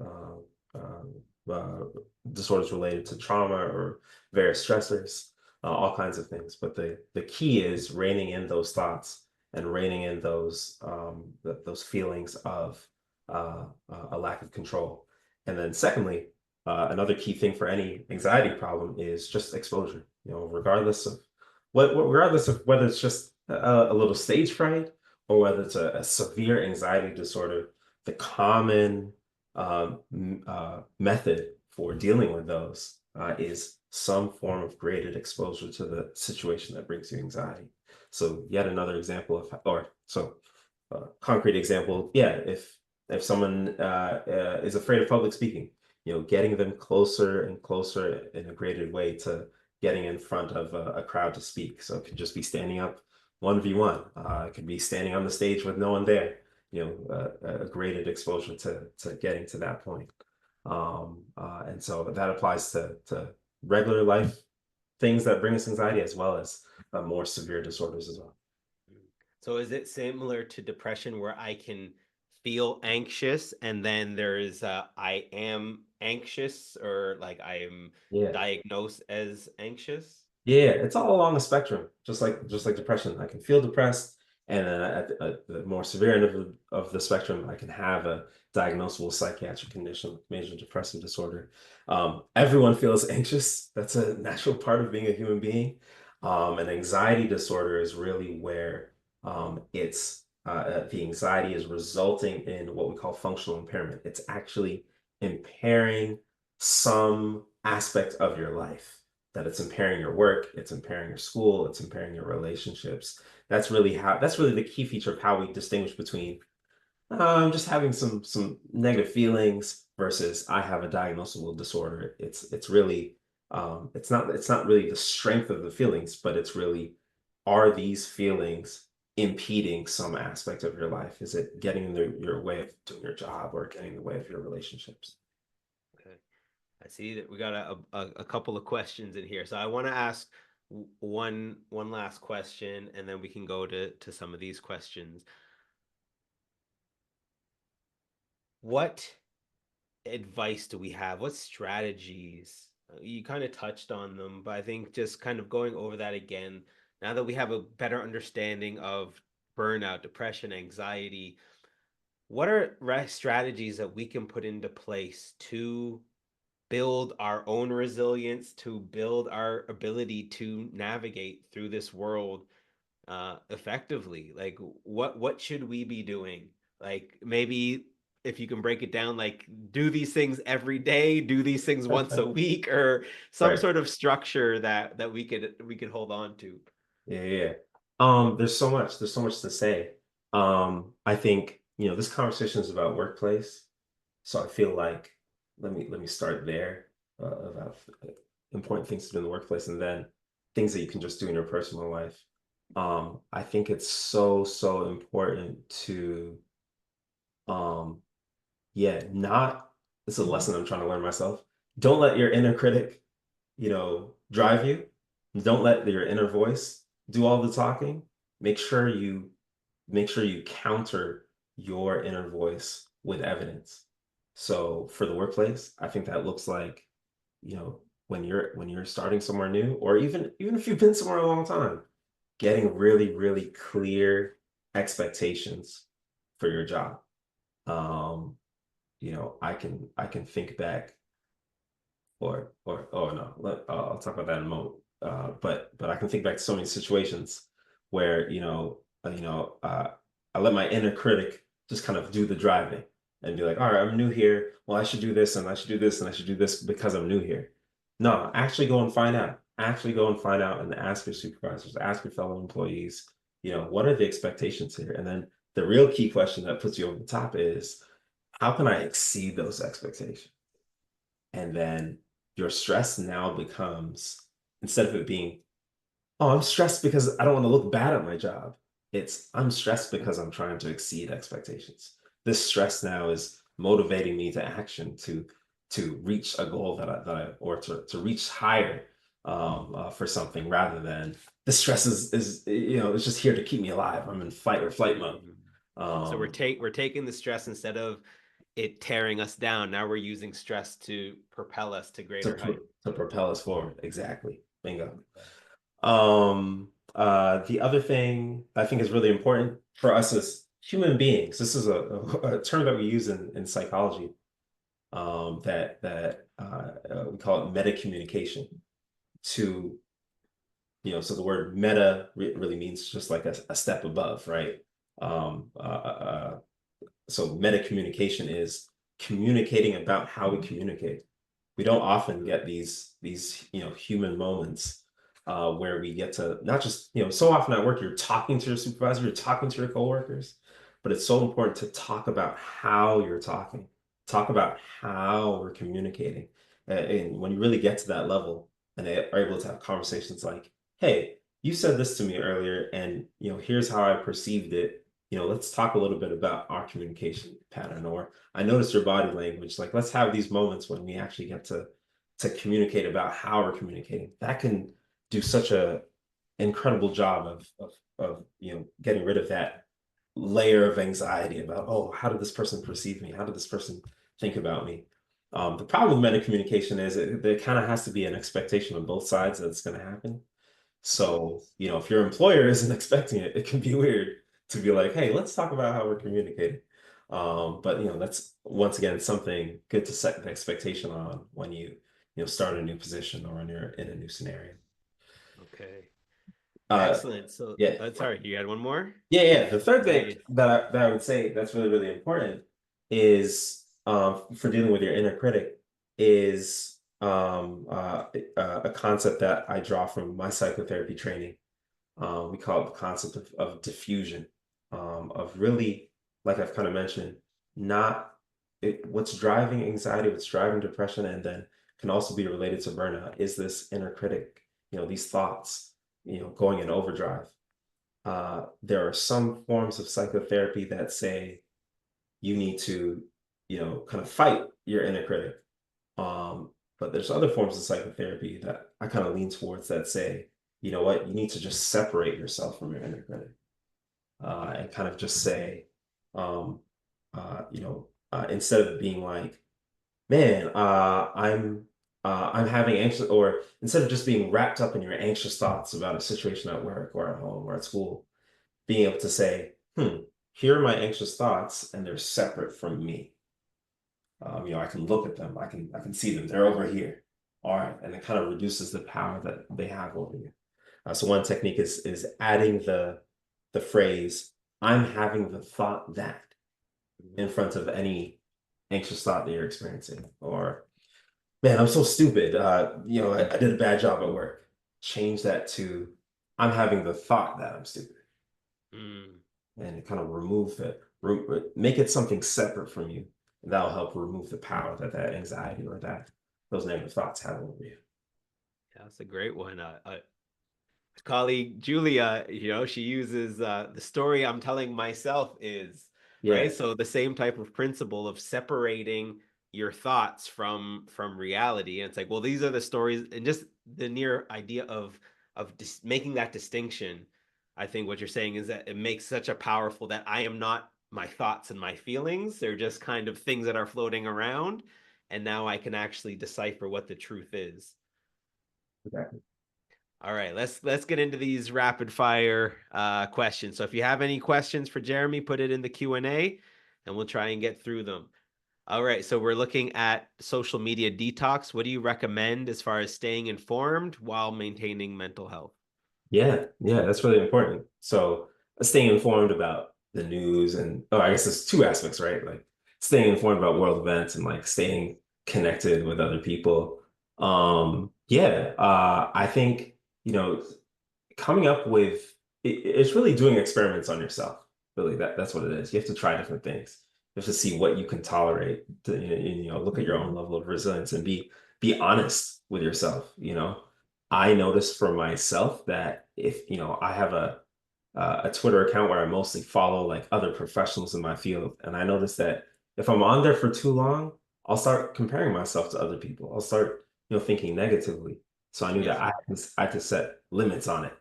Speaker 2: um, um, uh, disorders related to trauma or various stressors, all kinds of things. But the key is reining in those thoughts and reining in those feelings of a lack of control. And then secondly, another key thing for any anxiety problem is just exposure. Regardless of regardless of whether it's just a little stage fright or whether it's a severe anxiety disorder, the common method for dealing with those is some form of graded exposure to the situation that brings you anxiety. So yet another example concrete example, yeah, if someone is afraid of public speaking, getting them closer and closer in a graded way to getting in front of a crowd to speak. So it could just be standing up 1v1. It could be standing on the stage with no one there. A graded exposure to getting to that point. And so that applies to regular life things that bring us anxiety as well as more severe disorders as well.
Speaker 1: So is it similar to depression where I can feel anxious and then there's I am anxious or like I am
Speaker 2: Yeah.
Speaker 1: diagnosed as anxious?
Speaker 2: Yeah, it's all along the spectrum, just like depression. I can feel depressed, and at the more severe end of the spectrum, I can have a diagnosable psychiatric condition, major depressive disorder. Everyone feels anxious. That's a natural part of being a human being. An anxiety disorder is really where the anxiety is resulting in what we call functional impairment. It's actually impairing some aspect of your life, that it's impairing your work, it's impairing your school, it's impairing your relationships. That's really the key feature of how we distinguish between just having some negative feelings versus I have a diagnosable disorder. It's really it's not really the strength of the feelings, but it's really, are these feelings impeding some aspect of your life? Is it getting in your way of doing your job or getting in the way of your relationships?
Speaker 1: Okay. I see that we got a couple of questions in here. So I want to ask one last question and then we can go to some of these questions. What advice do we have? What strategies? You kind of touched on them, but I think just kind of going over that again, now that we have a better understanding of burnout, depression, anxiety, what are strategies that we can put into place to build our own resilience, to build our ability to navigate through this world effectively? Like what should we be doing? Like maybe if you can break it down, like do these things every day, do these things once a week, or some
Speaker 2: Right.
Speaker 1: sort of structure that we could hold on to.
Speaker 2: Yeah, yeah. There's so much to say. I think, this conversation is about workplace. So I feel like let me start there, about important things to do in the workplace and then things that you can just do in your personal life. I think it's so important to um yeah, not it's a lesson I'm trying to learn myself. Don't let your inner critic, drive you. Don't let your inner voice do all the talking. Make sure you counter your inner voice with evidence. So for the workplace, I think that looks like, when you're starting somewhere new, or even if you've been somewhere a long time, getting really, really clear expectations for your job. Um, I can think back, or oh no, I'll talk about that in a moment. But I can think back to so many situations where I let my inner critic just kind of do the driving and be like, all right, I'm new here. Well, I should do this and I should do this and I should do this because I'm new here. No, actually go and find out. Actually go and find out and ask your supervisors, ask your fellow employees, what are the expectations here? And then the real key question that puts you over the top is, how can I exceed those expectations? And then your stress now becomes, instead of it being, oh, I'm stressed because I don't want to look bad at my job, it's, I'm stressed because I'm trying to exceed expectations. This stress now is motivating me to action, to reach a goal or to reach higher, for something, rather than the stress is it's just here to keep me alive. I'm in fight or flight mode.
Speaker 1: Mhm. So
Speaker 2: Um,
Speaker 1: we're taking the stress instead of it tearing us down. Now we're using stress to propel us to
Speaker 2: to
Speaker 1: greater heights.
Speaker 2: propel us forward. Exactly. Bingo. The other thing I think is really important for us as human beings, this is a term that we use in psychology, that we call it meta communication. To, so the word meta really means just like a step above, right? Um, uh, uh, so meta communication is communicating about how we communicate. We don't often get these human moments where we get to not just so often at work you're talking to your supervisor, you're talking to your coworkers, but it's so important to talk about how you're talking, talk about how we're communicating. And when you really get to that level and they are able to have conversations like, hey, you said this to me earlier, and here's how I perceived it. Let's talk a little bit about our communication pattern, or I noticed your body language. Like, let's have these moments when we actually get to communicate about how we're communicating. That can do such a incredible job of getting rid of that layer of anxiety about, oh, how did this person perceive me? How did this person think about me? The problem with meta communication is there kind of has to be an expectation on both sides that it's going to happen.
Speaker 1: Mhm.
Speaker 2: So, if your employer isn't expecting it, it can be weird to be like, hey, let's talk about how we're communicating. But that's once again something good to set an expectation on when you start a new position or when you're in a new scenario.
Speaker 1: Okay.
Speaker 2: Uh,
Speaker 1: Excellent. So,
Speaker 2: yeah,
Speaker 1: sorry, you had one more?
Speaker 2: yeah. The third thing
Speaker 1: Nice.
Speaker 2: that I would say that's really, really important is for dealing with your inner critic is a concept that I draw from my psychotherapy training. We call it the concept of diffusion, of really, like I've kind of mentioned, not what's driving anxiety, what's driving depression, and then can also be related to burnout is this inner critic, these thoughts, going in overdrive. There are some forms of psychotherapy that say you need to, kind of fight your inner critic. But there's other forms of psychotherapy that I kind of lean towards that say, you know what, you need to just separate yourself from your inner critic, and kind of just say, um, instead of being like, man, I'm having anxious, or instead of just being wrapped up in your anxious thoughts about a situation at work or at home or at school, being able to say, here are my anxious thoughts, and they're separate from me. I can look at them. I can see them. They're over here. All right, and it kind of reduces the power that they have over you. So one technique is adding the phrase "I'm having the thought that" in
Speaker 1: Mhm.
Speaker 2: front of any anxious thought that you're experiencing, or "Man, I'm so stupid. I did a bad job at work." Change that to "I'm having the thought that I'm stupid,"
Speaker 1: Mm.
Speaker 2: and kind of remove it. Make it something separate from you. And that'll help remove the power that anxiety or that those negative thoughts have over you.
Speaker 1: Yeah, that's a great one. Colleague Julia, she uses the story I'm telling myself is right.
Speaker 2: Yeah,
Speaker 1: So the same type of principle of separating your thoughts from reality. And it's like, well, these are the stories, and just the near idea of making that distinction. I think what you're saying is that it makes such a powerful that I am not my thoughts and my feelings. They're just kind of things that are floating around. And now I can actually decipher what the truth is.
Speaker 2: exactly.
Speaker 1: All right, let's get into these rapid fire questions. So if you have any questions for Jeremy, put it in the Q&A and we'll try and get through them. All right, so we're looking at social media detox. What do you recommend as far as staying informed while maintaining mental health?
Speaker 2: Yeah, that's really important. So staying informed about the news and I guess there's two aspects, right? Like staying informed about world events and like staying connected with other people. I think, coming up with it's really doing experiments on yourself. Really, that's what it is. You have to try different things. You have to see what you can tolerate. To, look at your own level of resilience and be honest with yourself. I noticed for myself that if I have a Twitter account where I mostly follow like other professionals in my field, and I noticed that if I'm on there for too long, I'll start comparing myself to other people. I'll start thinking negatively. So I knew that
Speaker 1: Yeah.
Speaker 2: I had to set limits on it.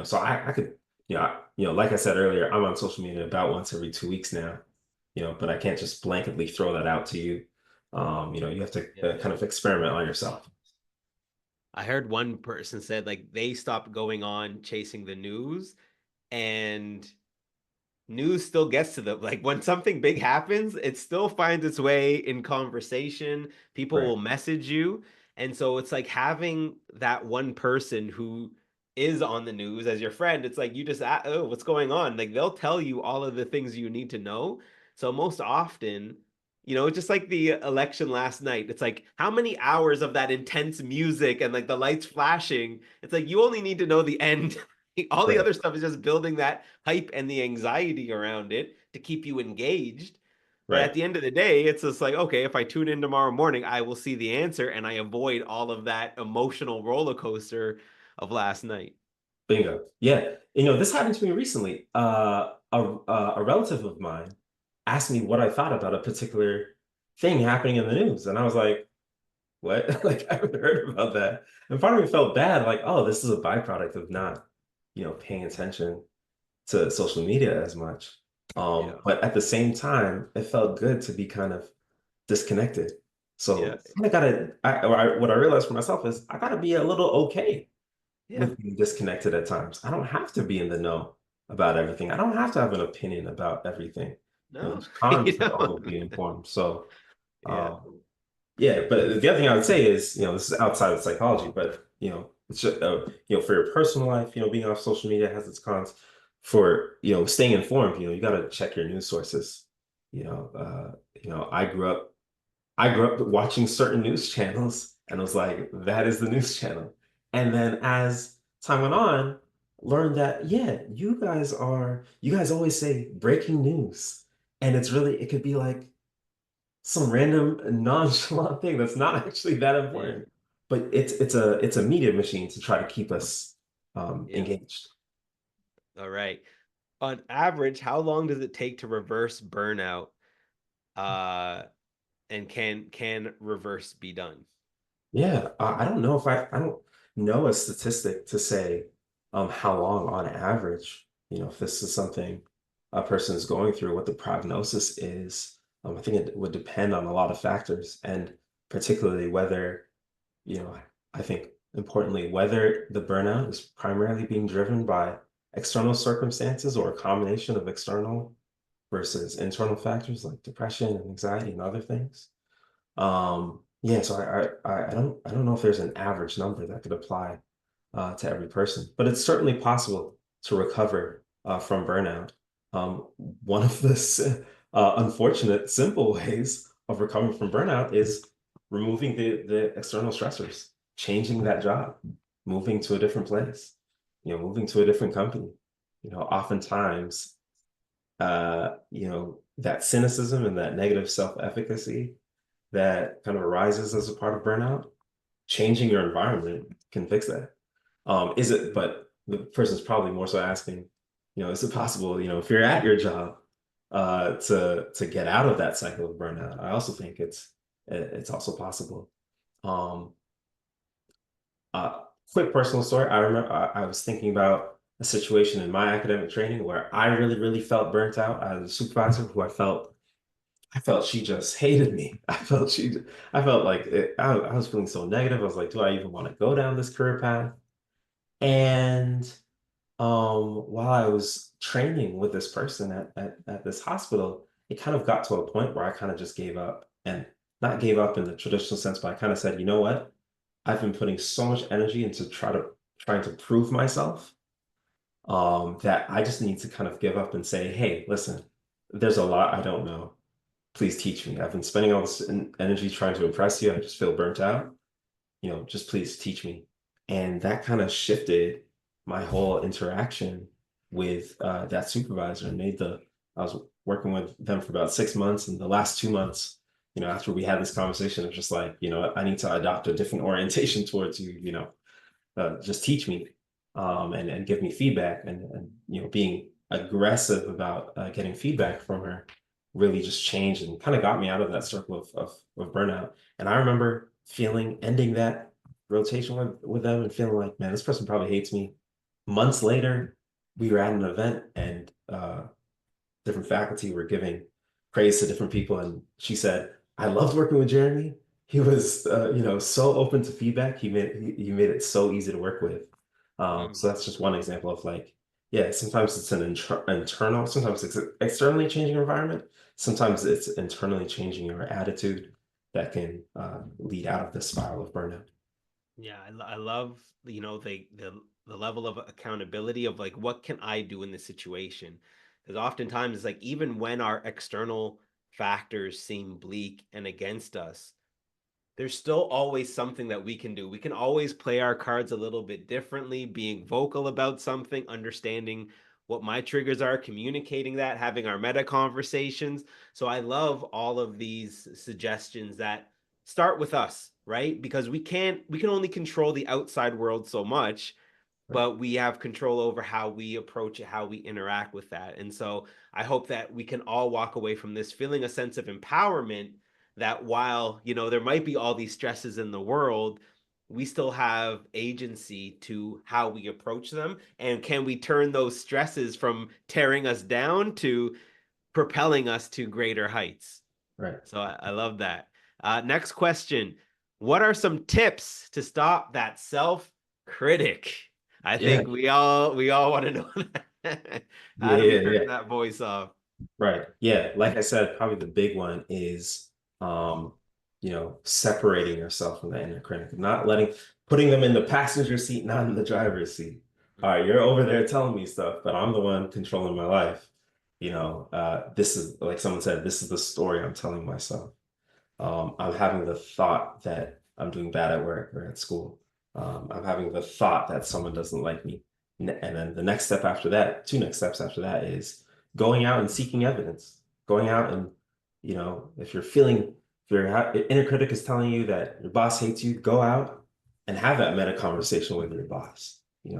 Speaker 2: So I could like I said earlier, I'm on social media about once every 2 weeks now, but I can't just blanketly throw that out to you. You have to
Speaker 1: Yeah.
Speaker 2: kind of experiment on yourself.
Speaker 1: I heard one person said like they stopped going on chasing the news and news still gets to them. Like when something big happens, it still finds its way in conversation. People
Speaker 2: Right,
Speaker 1: will message you. And so it's like having that one person who is on the news as your friend. It's like you just, oh, what's going on? Like they'll tell you all of the things you need to know. So most often, just like the election last night, it's like how many hours of that intense music and like the lights flashing? It's like you only need to know the end. All the
Speaker 2: right,
Speaker 1: other stuff is just building that hype and the anxiety around it to keep you engaged. But
Speaker 2: right.
Speaker 1: at the end of the day, it's just like, okay, if I tune in tomorrow morning, I will see the answer and I avoid all of that emotional roller coaster of last night.
Speaker 2: Bingo. Yeah. This happened to me recently. A relative of mine asked me what I thought about a particular thing happening in the news. And I was like, what? Like, I haven't heard about that. And part of me felt bad, like, oh, this is a byproduct of not, paying attention to social media as much.
Speaker 1: Yeah.
Speaker 2: But at the same time, it felt good to be kind of disconnected.
Speaker 1: Yeah.
Speaker 2: So I gotta, what I realized for myself is I gotta be a little okay
Speaker 1: Yeah.
Speaker 2: with being disconnected at times. I don't have to be in the know about everything. I don't have to have an opinion about everything.
Speaker 1: No,
Speaker 2: There's times
Speaker 1: you
Speaker 2: to
Speaker 1: know.
Speaker 2: also be informed. So,
Speaker 1: Yeah.
Speaker 2: yeah, but the other thing I would say is, this is outside of psychology, but it's just, for your personal life, being off social media has its cons. For staying informed, you got to check your news sources. You know, uh, I grew up watching certain news channels and was like, that is the news channel. And then as time went on, learned that, yeah, you guys always say breaking news. And it could be like some random nonchalant thing that's not actually that
Speaker 1: Yeah.
Speaker 2: important. But it's a media machine to try to keep us
Speaker 1: Yeah.
Speaker 2: engaged.
Speaker 1: All right. On average, how long does it take to reverse burnout? Uh, and can reverse be done?
Speaker 2: Yeah, I don't know if I don't know a statistic to say how long on average, if this is something a person is going through, what the prognosis is. I think it would depend on a lot of factors, and particularly whether, I think importantly, whether the burnout is primarily being driven by external circumstances or a combination of external versus internal factors like depression and anxiety and other things. Yeah, so I don't know if there's an average number that could apply to every person, but it's certainly possible to recover from burnout. One of the unfortunate simple ways of recovering from burnout is removing the external stressors, changing that job, moving to a different place, moving to a different company. Oftentimes, that cynicism and that negative self-efficacy that kind of arises as a part of burnout, changing your environment can fix that. But the person's probably more so asking, is it possible, if you're at your job, to get out of that cycle of burnout? I also think it's also possible. Um, uh, Quick personal story. I remember I was thinking about a situation in my academic training where I really, really felt burnt out. I was a supervisor who I felt she just hated me. I felt like I was feeling so negative. I was like, do I even want to go down this career path? And while I was training with this person at this hospital, it kind of got to a point where I kind of just gave up, and not gave up in the traditional sense, but I kind of said, you know what? I've been putting so much energy into trying to prove myself, that I just need to kind of give up and say, hey, listen, there's a lot I don't know. Please teach me. I've been spending all this energy trying to impress you. I just feel burnt out. Just please teach me. And that kind of shifted my whole interaction with that supervisor, and I was working with them for about 6 months. And the last 2 months, after we had this conversation, it was just like, I need to adopt a different orientation towards you, just teach me, and give me feedback, and being aggressive about getting feedback from her really just changed and kind of got me out of that circle of burnout. And I remember ending that rotation with them and feeling like, man, this person probably hates me. Months later, we were at an event and different faculty were giving praise to different people, and she said, "I loved working with Jeremy. He was, so open to feedback. He made it so easy to work with."
Speaker 1: Mm.
Speaker 2: So that's just one example of like, yeah, sometimes it's an internal, sometimes it's an externally changing environment, sometimes it's internally changing your attitude that can lead out of the spiral of burnout.
Speaker 1: Yeah, I love, the level of accountability of like what can I do in this situation? Because oftentimes it's like even when our external factors seem bleak and against us, there's still always something that we can do. We can always play our cards a little bit differently, being vocal about something, understanding what my triggers are, communicating that, having our meta conversations. So I love all of these suggestions that start with us, right? Because we can only control the outside world so much,
Speaker 2: Right.
Speaker 1: but we have control over how we approach it, how we interact with that. And so I hope that we can all walk away from this feeling a sense of empowerment that while, there might be all these stresses in the world, we still have agency to how we approach them. And can we turn those stresses from tearing us down to propelling us to greater heights?
Speaker 2: Right.
Speaker 1: So I love that. Next question. What are some tips to stop that self critic? I
Speaker 2: Yeah.
Speaker 1: think we all want to know that.
Speaker 2: Yeah.
Speaker 1: How do we
Speaker 2: Yeah.
Speaker 1: turn
Speaker 2: Yeah.
Speaker 1: that voice off?
Speaker 2: Right. Yeah. Like I said, probably the big one is, separating yourself from the inner critic, not putting them in the passenger seat, not in the driver's seat. All right, you're over there telling me stuff, but I'm the one controlling my life. This is like someone said, this is the story I'm telling myself. I'm having the thought that I'm doing bad at work or at school. I'm having the thought that someone doesn't like me. And then the next step after that, two next steps after that is going out and seeking evidence. Going out and, if your inner critic is telling you that your boss hates you, go out and have that meta conversation with your boss. And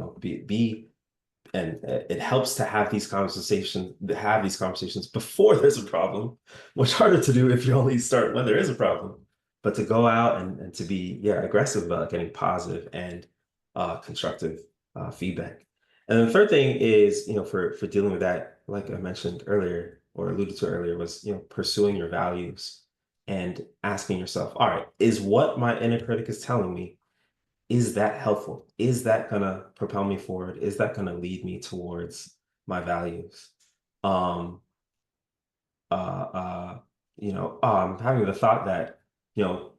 Speaker 2: it helps to have these conversations before there's a problem, much harder to do if you only start when there is a problem, but to go out and to be, yeah, aggressive about getting positive and constructive feedback. And then the third thing is, for dealing with that, like I mentioned earlier or alluded to earlier, was, pursuing your values and asking yourself, all right, is what my inner critic is telling me, is that helpful? Is that gonna propel me forward? Is that gonna lead me towards my values? Um, Having the thought that,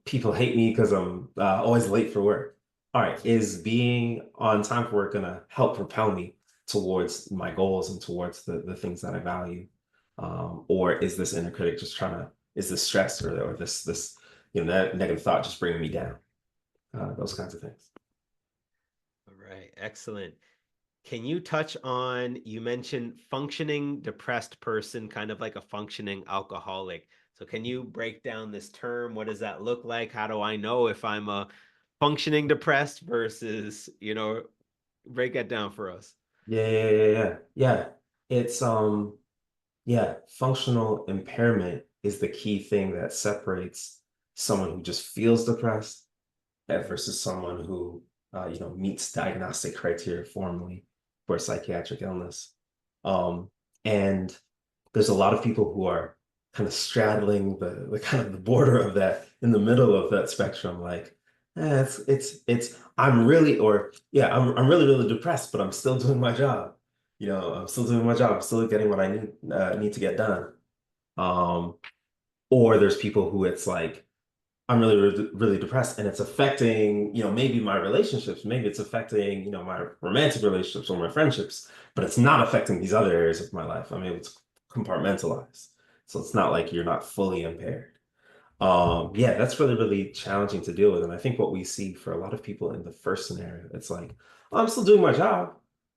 Speaker 2: people hate me because I'm always late for work. All right, is being on time for work gonna help propel me towards my goals and towards the things that I value? Or is this inner critic just is this stress or this, that negative thought just bringing me down? Those kinds of things.
Speaker 1: All right, excellent. Can you touch on, you mentioned functioning depressed person, kind of like a functioning alcoholic. So can you break down this term? What does that look like? How do I know if I'm a functioning depressed versus, break that down for us.
Speaker 2: Yeah, yeah, yeah, yeah. Yeah. It's yeah, functional impairment is the key thing that separates someone who just feels depressed versus someone who meets diagnostic criteria formally for psychiatric illness. Um, and there's a lot of people who are kind of straddling the kind of the border of that, in the middle of that spectrum, like, it's I'm really, or yeah, I'm really really depressed, but I'm still doing my job. I'm still doing my job. I'm still getting what I need to get done. Um, or there's people who it's like, I'm really, really, really depressed and it's affecting, maybe my relationships, maybe it's affecting, my romantic relationships or my friendships, but it's not affecting these other areas of my life. I'm able to compartmentalize. So it's not like you're not fully impaired. Yeah, that's really, really challenging to deal with. And I think what we see for a lot of people in the first scenario, it's like, oh, I'm still doing my job.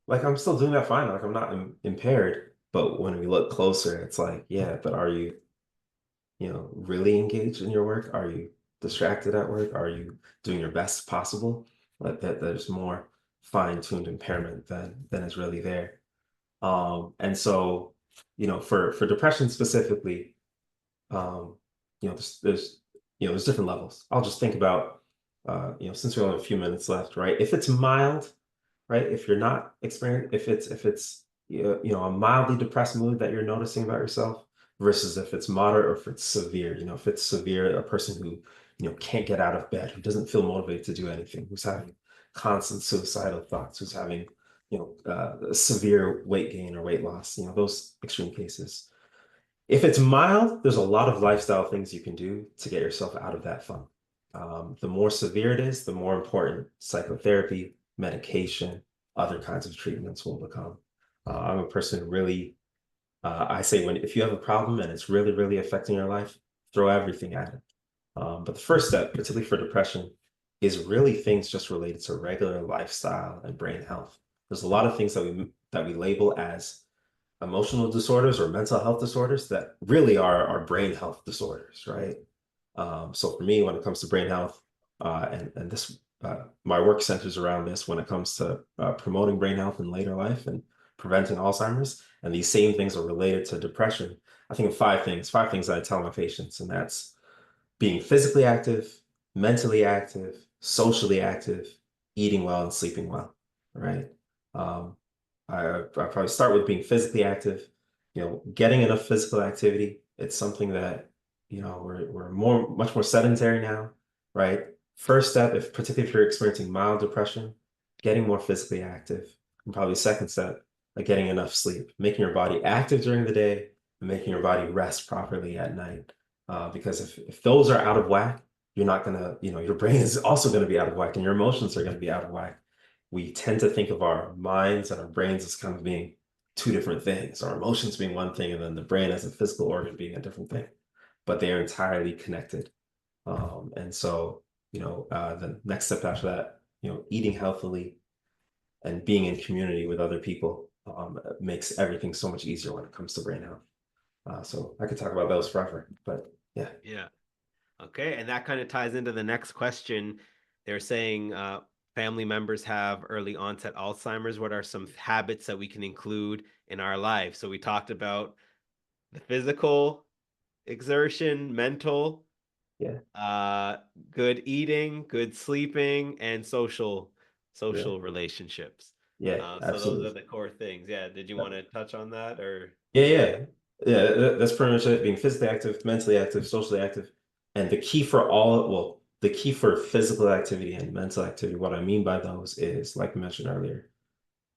Speaker 2: Like I'm still doing that fine. Like I'm not impaired. But when we look closer, it's like, yeah, but are you, really engaged in your work? Are you distracted at work? Are you doing your best possible? Like that, there's more fine-tuned impairment than is really there. And so, for depression specifically, um, there's different levels. I'll just think about, since we only have a few minutes left, right? If it's mild, right? If you're not experiencing, if it's a mildly depressed mood that you're noticing about yourself versus if it's moderate or if it's severe. If it's severe, a person who, can't get out of bed, who doesn't feel motivated to do anything, who's having constant suicidal thoughts, who's having, severe weight gain or weight loss, those extreme cases. If it's mild, there's a lot of lifestyle things you can do to get yourself out of that funk. The more severe it is, the more important psychotherapy, medication, other kinds of treatments will become. I'm a person who really, I say if you have a problem and it's really, really affecting your life, throw everything at it. But the first step, particularly for depression, is really things just related to regular lifestyle and brain health. There's a lot of things that we label as emotional disorders or mental health disorders that really are brain health disorders, right? So for me, when it comes to brain health, and this my work centers around this when it comes to promoting brain health in later life and preventing Alzheimer's, and these same things are related to depression. I think of five things that I tell my patients, and that's being physically active, mentally active, socially active, eating well and sleeping well, right? Um, I probably start with being physically active, getting enough physical activity. It's something that, we're much more sedentary now, right? First step, particularly if you're experiencing mild depression, getting more physically active. And probably second step, like getting enough sleep, making your body active during the day and making your body rest properly at night. Because if those are out of whack, you're not gonna, your brain is also gonna be out of whack and your emotions are gonna be out of whack. We tend to think of our minds and our brains as kind of being two different things, our emotions being one thing, and then the brain as a physical organ being a different thing, but they are entirely connected. And so, the next step after that, eating healthily and being in community with other people makes everything so much easier when it comes to brain health. So I could talk about those forever, but yeah.
Speaker 1: Yeah. Okay, and that kind of ties into the next question. They're saying family members have early onset Alzheimer's. What are some habits that we can include in our life? So we talked about the physical exertion, mental,
Speaker 2: Yeah,
Speaker 1: uh, good eating, good sleeping, and
Speaker 2: yeah,
Speaker 1: social relationships.
Speaker 2: yeah,
Speaker 1: So those are
Speaker 2: absolutely.
Speaker 1: the core things. Yeah. Did you want to touch on that or?
Speaker 2: Yeah, yeah, yeah. That's pretty much it. Being physically active, mentally active, socially active, and the key for physical activity and mental activity. What I mean by those is, like I mentioned earlier,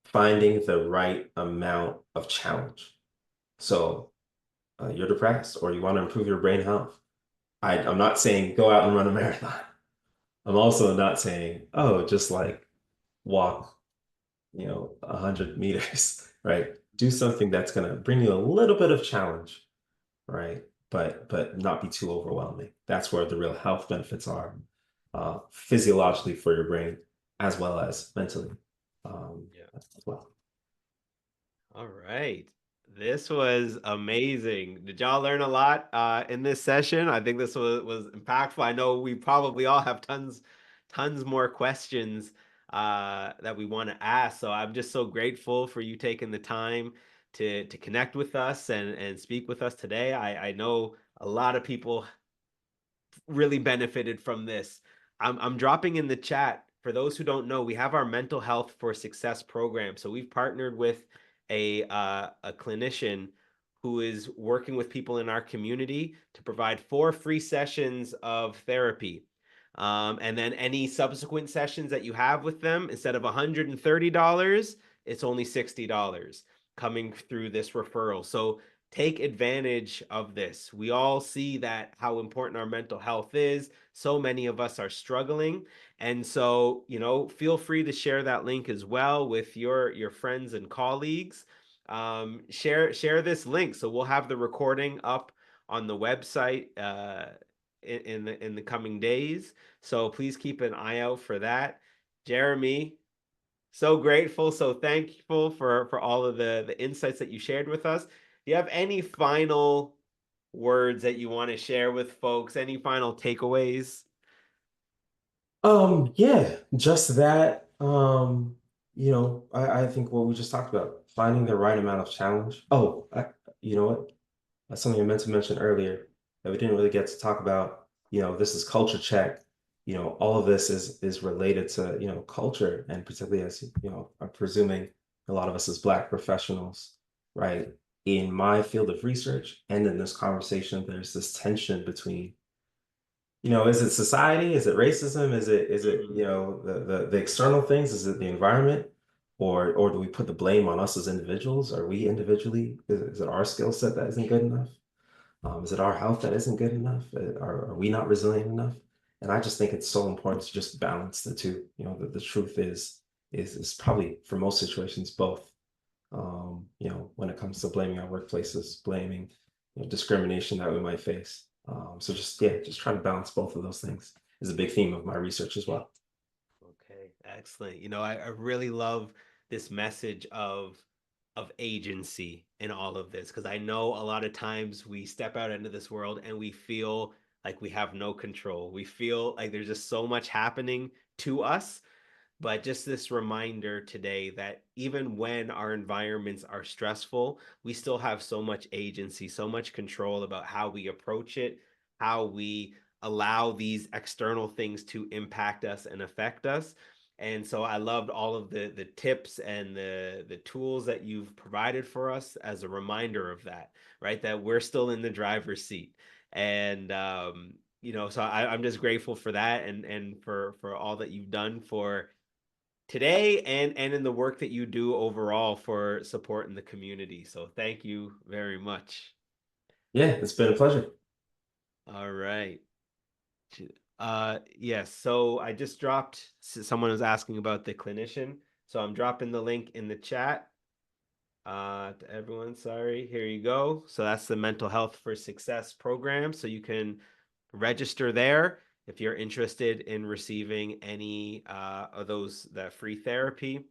Speaker 2: finding the right amount of challenge. So you're depressed or you want to improve your brain health. I'm not saying go out and run a marathon. I'm also not saying, oh, just like walk 100 meters, right? Do something that's going to bring you a little bit of challenge, right? But not be too overwhelming. That's where the real health benefits are, physiologically for your brain as well as mentally,
Speaker 1: Yeah.
Speaker 2: as well.
Speaker 1: All right. This was amazing. Did y'all learn a lot in this session? I think this was impactful. I know we probably all have tons more questions that we want to ask. So I'm just so grateful for you taking the time to connect with us and speak with us today. I know a lot of people really benefited from this. I'm dropping in the chat. For those who don't know, we have our mental health for success program. So we've partnered with a clinician who is working with people in our community to provide 4 free sessions of therapy. And then any subsequent sessions that you have with them, instead of $130, it's only $60 coming through this referral. So take advantage of this. We all see that how important our mental health is. So many of us are struggling. And so, feel free to share that link as well with your friends and colleagues. Share this link. So we'll have the recording up on the website in the coming days. So please keep an eye out for that. Jeremy, so grateful, so thankful for all of the insights that you shared with us. Do you have any final words that you want to share with folks? Any final takeaways?
Speaker 2: Yeah, just that. I think what we just talked about, finding the right amount of challenge. Oh, you know what? That's something I meant to mention earlier that we didn't really get to talk about. This is culture check. All of this is related to, culture and particularly as, I'm presuming a lot of us as Black professionals, right? In my field of research and in this conversation, there's this tension between, is it society? Is it racism? Is it,
Speaker 1: Mhm.
Speaker 2: the external things? Is it the environment? Or do we put the blame on us as individuals? Are we individually, is it our skill set that isn't good enough? Is it our health that isn't good enough? Are we not resilient enough? And I just think it's so important to just balance the two. The truth is probably for most situations both. When it comes to blaming our workplaces, blaming discrimination that we might face. So just trying to balance both of those things is a big theme of my research as well.
Speaker 1: Okay, excellent. I really love this message of agency in all of this because I know a lot of times we step out into this world and we feel like we have no control. We feel like there's just so much happening to us. But just this reminder today that even when our environments are stressful, we still have so much agency, so much control about how we approach it, how we allow these external things to impact us and affect us. And so I loved all of the tips and the tools that you've provided for us as a reminder of that, right? That we're still in the driver's seat. And so I'm just grateful for that and for all that you've done for today and in the work that you do overall for supporting the community. So thank you very much.
Speaker 2: Yeah, it's been a pleasure.
Speaker 1: All right. Yes, so I just dropped someone was asking about the clinician. So I'm dropping the link in the chat to everyone. Sorry. Here you go. So that's the Mental Health for Success program. So you can register there if you're interested in receiving any of those that free therapy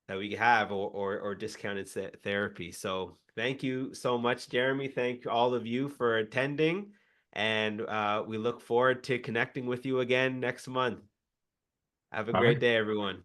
Speaker 1: that we have or discounted therapy. So thank you so much, Jeremy. Thank all of you for attending. And we look forward to connecting with you again next month. Have a
Speaker 2: All
Speaker 1: great
Speaker 2: right.
Speaker 1: day, everyone.